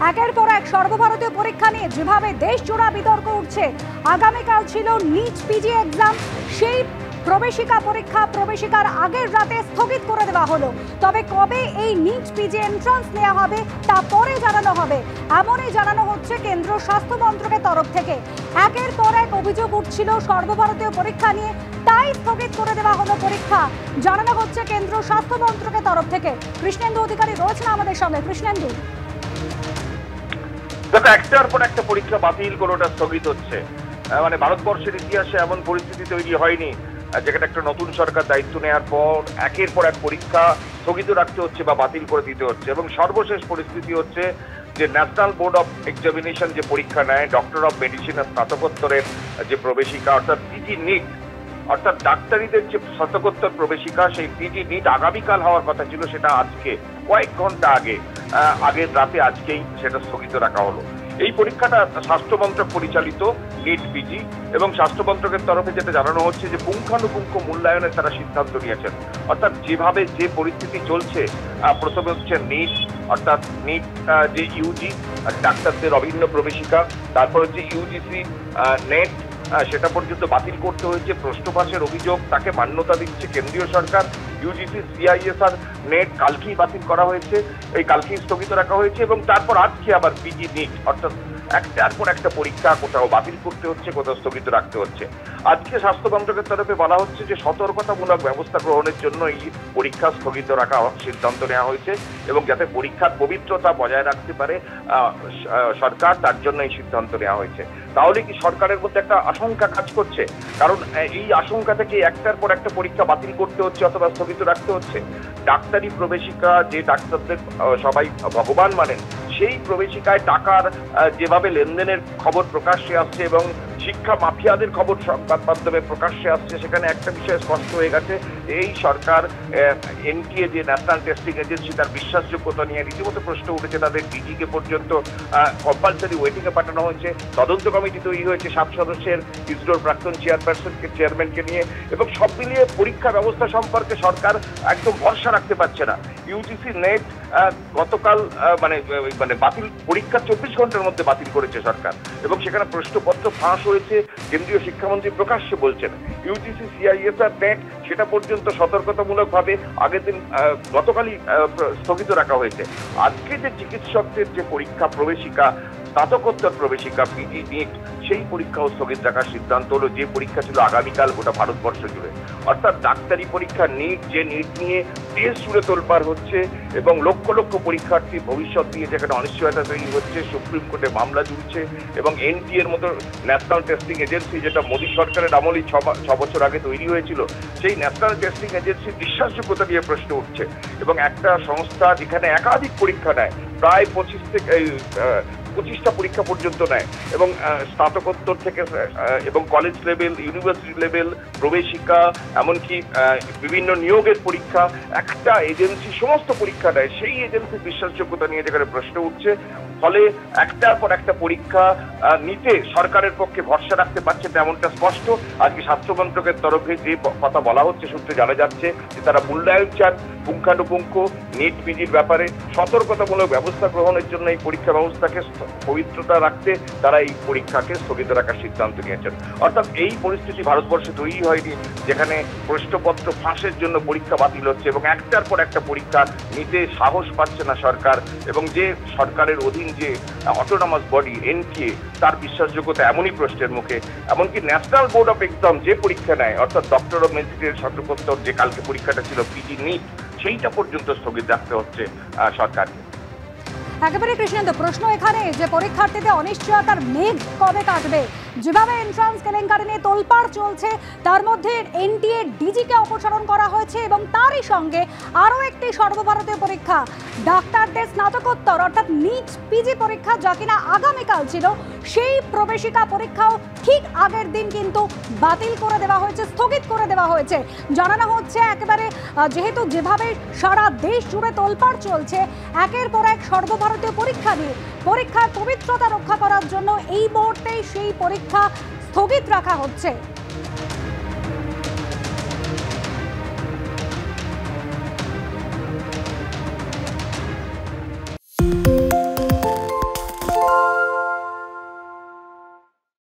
একের পর এক সর্বভারতীয় পরীক্ষা নিয়ে যেভাবে দেশ জোড়া বিতর্ক উঠছে, আগামীকাল ছিল নিট পিজি এক্সাম, সেই প্রবেশিকার আগের রাতে স্থগিত করে দেওয়া হলো। তবে কবে এই নিট পিজি এন্ট্রান্স নেওয়া হবে তা পরে জানানো হবে, এমনই জানানো হচ্ছে কেন্দ্র স্বাস্থ্য মন্ত্রকের তরফ থেকে। একের পর এক অভিযোগ উঠছিল সর্বভারতীয় পরীক্ষা নিয়ে, তাই স্থগিত করে দেওয়া হলো পরীক্ষা, জানানো হচ্ছে কেন্দ্র স্বাস্থ্য মন্ত্রকের তরফ থেকে। কৃষ্ণেন্দু অধিকারী রয়েছেন আমাদের সঙ্গে। কৃষ্ণেন্দু, দেখো, একটার পর একটা পরীক্ষা বাতিল, কোনোটা স্থগিত হচ্ছে। মানে ভারতবর্ষের ইতিহাসে এমন পরিস্থিতি তৈরি হয়নি যেখানে একটা নতুন সরকার দায়িত্ব নেওয়ার পর একের পর এক পরীক্ষা স্থগিত রাখতে হচ্ছে বা বাতিল করে দিতে হচ্ছে। এবং সর্বশেষ পরিস্থিতি হচ্ছে যে ন্যাশনাল বোর্ড অফ এক্সামিনেশন যে পরীক্ষা নেয় ডক্টর অফ মেডিসিনের স্নাতকোত্তরের যে প্রবেশিকা অর্থাৎ পিজি নিট, অর্থাৎ ডাক্তারিদের যে স্নাতকোত্তর প্রবেশিকা, সেই পিজি নিট আগামীকাল হওয়ার কথা ছিল, সেটা আজকে কয়েক ঘন্টা আগের রাতে আজকেই সেটা স্থগিত রাখা হলো। এই পরীক্ষাটা স্বাস্থ্য মন্ত্রক পরিচালিত নিট পিজি, এবং স্বাস্থ্য মন্ত্রকের তরফে যেটা জানানো হচ্ছে যে পুঙ্খানুপুঙ্খ মূল্যায়নের তারা সিদ্ধান্ত নিয়েছেন। অর্থাৎ যেভাবে যে পরিস্থিতি চলছে, প্রথমে হচ্ছে নিট, অর্থাৎ নিট যে ইউজি ডাক্তারদের অভিন্ন প্রবেশিকা, তারপর হচ্ছে ইউজিসি নেট, সেটা পর্যন্ত বাতিল করতে হয়েছে। প্রশ্ন ফাঁসের অভিযোগ, তাকে মান্যতা দিচ্ছে কেন্দ্রীয় সরকার। ইউজিসি সিআইএসআর নেট কালকেই বাতিল করা হয়েছে, এই কালকেই স্থগিত রাখা হয়েছে। এবং তারপর আজকে আবার পিজি নিট, অর্থাৎ একটার পর একটা পরীক্ষা কোথাও বাতিল করতে হচ্ছে, কোথাও স্থগিত রাখতে হচ্ছে। আজকে স্বাস্থ্য মন্ত্রকের তরফে বলা হচ্ছে যে সতর্কতামূলক ব্যবস্থা গ্রহণের জন্য এই পরীক্ষা স্থগিত রাখা সিদ্ধান্ত নেওয়া হয়েছে, এবং যাতে পরীক্ষার পবিত্রতা বজায় রাখতে পারে সরকার, তার জন্য এই সিদ্ধান্ত নেওয়া হয়েছে। তাহলে কি সরকারের মধ্যে একটা আশঙ্কা কাজ করছে? কারণ এই আশঙ্কা থেকে একটার পর একটা পরীক্ষা বাতিল করতে হচ্ছে অথবা স্থগিত রাখতে হচ্ছে। ডাক্তারি প্রবেশিকা, যে ডাক্তারদের সবাই ভগবান মানেন, সেই প্রবেশিকায় টাকার যেভাবে লেনদেনের খবর প্রকাশ্যে আসছে এবং শিক্ষা মাফিয়াদের খবর সংবাদ মাধ্যমে প্রকাশ্যে আসছে, সেখানে একটা বিষয় স্পষ্ট হয়ে গেছে। এই সরকার এনটিএ যে ন্যাশনাল টেস্টিং এজেন্সি, তার বিশ্বাসযোগ্যতা নিয়ে রীতিমতো প্রশ্ন উঠেছে। তাদের ডিজিকে পর্যন্ত কম্পালসারি ওয়েটিংয়ে পাঠানো হয়েছে। তদন্ত কমিটি তৈরি হয়েছে 7 সদস্যের, ইসরোর প্রাক্তন চেয়ারম্যানকে নিয়ে। এবং সব মিলিয়ে পরীক্ষা ব্যবস্থা সম্পর্কে সরকার একদম ভরসা রাখতে পারছে না। ইউজিসি নেট গতকাল মানে বাতিল, পরীক্ষা 24 ঘন্টার মধ্যে বাতিল করেছে সরকার, এবং সেখানে প্রশ্নপত্র ফাঁস হয়েছে। কেন্দ্রীয় শিক্ষামন্ত্রী প্রকাশ্যে বলছেন। ইউজিসি সিআইএসআর নেট, সেটা পর্যন্ত সতর্কতামূলকভাবে আগের দিন গতকালই স্থগিত রাখা হয়েছে। আজকে যে চিকিৎসকদের যে পরীক্ষা প্রবেশিকা, স্নাতকোত্তর প্রবেশিকা পিজি নিট, সেই পরীক্ষাও স্থগিত রাখার সিদ্ধান্ত হলো, যে পরীক্ষা ছিল আগামীকাল গোটা ভারতবর্ষ জুড়ে। অর্থাৎ ডাক্তারি পরীক্ষা নিট, যে নিট নিয়ে দেশ জুড়ে তোলপাড় হচ্ছে এবং লক্ষ লক্ষ পরীক্ষার্থী ভবিষ্যৎ নিয়ে যেখানে অনিশ্চয়তা তৈরি হচ্ছে, সুপ্রিম কোর্টে মামলা ঝুলছে। এবং এনটিএ এর মতো ন্যাশনাল টেস্টিং এজেন্সি, যেটা মোদী সরকারের আমলেই 6 বছর আগে তৈরি হয়েছিল, সেই ন্যাশনাল টেস্টিং এজেন্সির বিশ্বাসযোগ্যতা নিয়ে প্রশ্ন উঠছে। এবং একটা সংস্থা যেখানে একাধিক পরীক্ষা নেয়, প্রায় 25টা পরীক্ষা পর্যন্ত নেয়, এবং স্নাতকোত্তর থেকে এবং কলেজ লেভেল, ইউনিভার্সিটি লেভেল, প্রবেশিকা, এমনকি বিভিন্ন নিয়োগের পরীক্ষা, একটা এজেন্সি সমস্ত পরীক্ষা নেয়। সেই এজেন্সির বিশ্বাসযোগ্যতা নিয়ে যেখানে প্রশ্ন উঠছে, ফলে একটার পর একটা পরীক্ষা নিতে সরকারের পক্ষে ভরসা রাখতে পারছে তেমনটা স্পষ্ট। আজকে স্বাস্থ্য মন্ত্রকের তরফে যে কথা বলা হচ্ছে, সূত্রে জানা যাচ্ছে যে তারা মূল্যায়ন চান পুঙ্খানুপুঙ্খ নিট পিজির ব্যাপারে। সতর্কতামূলক ব্যবস্থা গ্রহণের জন্য এই পরীক্ষা ব্যবস্থাকে পবিত্রতা রাখতে তারা এই পরীক্ষাকে স্থগিত রাখার সিদ্ধান্ত নিয়েছেন। অর্থাৎ এই পরিস্থিতি ভারতবর্ষে তৈরি হয়নি, যেখানে প্রশ্নপত্র ফাঁসের জন্য পরীক্ষা বাতিল হচ্ছে এবং একটার পর একটা পরীক্ষা নিতে সাহস পাচ্ছে না সরকার। এবং যে সরকারের অধীন যে অটোনমাস বডি এনটিএ, তার বিশ্বাসযোগ্যতা এমনই প্রশ্নের মুখে। এমনকি ন্যাশনাল বোর্ড অফ এক্সাম যে পরীক্ষা নেয়, অর্থাৎ ডক্টর অফ মেডিসিনের স্নাতকোত্তর যে কালকে পরীক্ষাটা ছিল পিজি নিট, সেইটা পর্যন্ত স্থগিত রাখতে হচ্ছে সরকারকে। একেবারে কৃষ্ণেন্দু, প্রশ্ন এখানে যে পরীক্ষার্থীদের অনিশ্চয়তার মেঘ কবে কাটবে? যেভাবে এন্ট্রান্স কেলেঙ্কারি নিয়ে তোলপাড় চলছে, তার মধ্যে এনটিএ ডিজিকে অপসারণ করা হয়েছে, এবং তারই সঙ্গে আরও একটি সর্বভারতীয় পরীক্ষা, ডাক্তারদের স্নাতকোত্তর অর্থাৎ নিট পিজি পরীক্ষা, যা কিনা আগামীকাল ছিল, সেই প্রবেশিকা পরীক্ষাও ঠিক আগের দিন কিন্তু বাতিল করে দেওয়া হয়েছে, স্থগিত করে দেওয়া হয়েছে। জানানো হচ্ছে একেবারে যেহেতু যেভাবে সারা দেশ জুড়ে তোলপাড় চলছে একের পর এক সর্বভারতীয় পরীক্ষা নিয়ে, পরীক্ষার পবিত্রতা রক্ষা করার জন্য এই মুহূর্তে সেই পরীক্ষা স্থগিত রাখা হচ্ছে।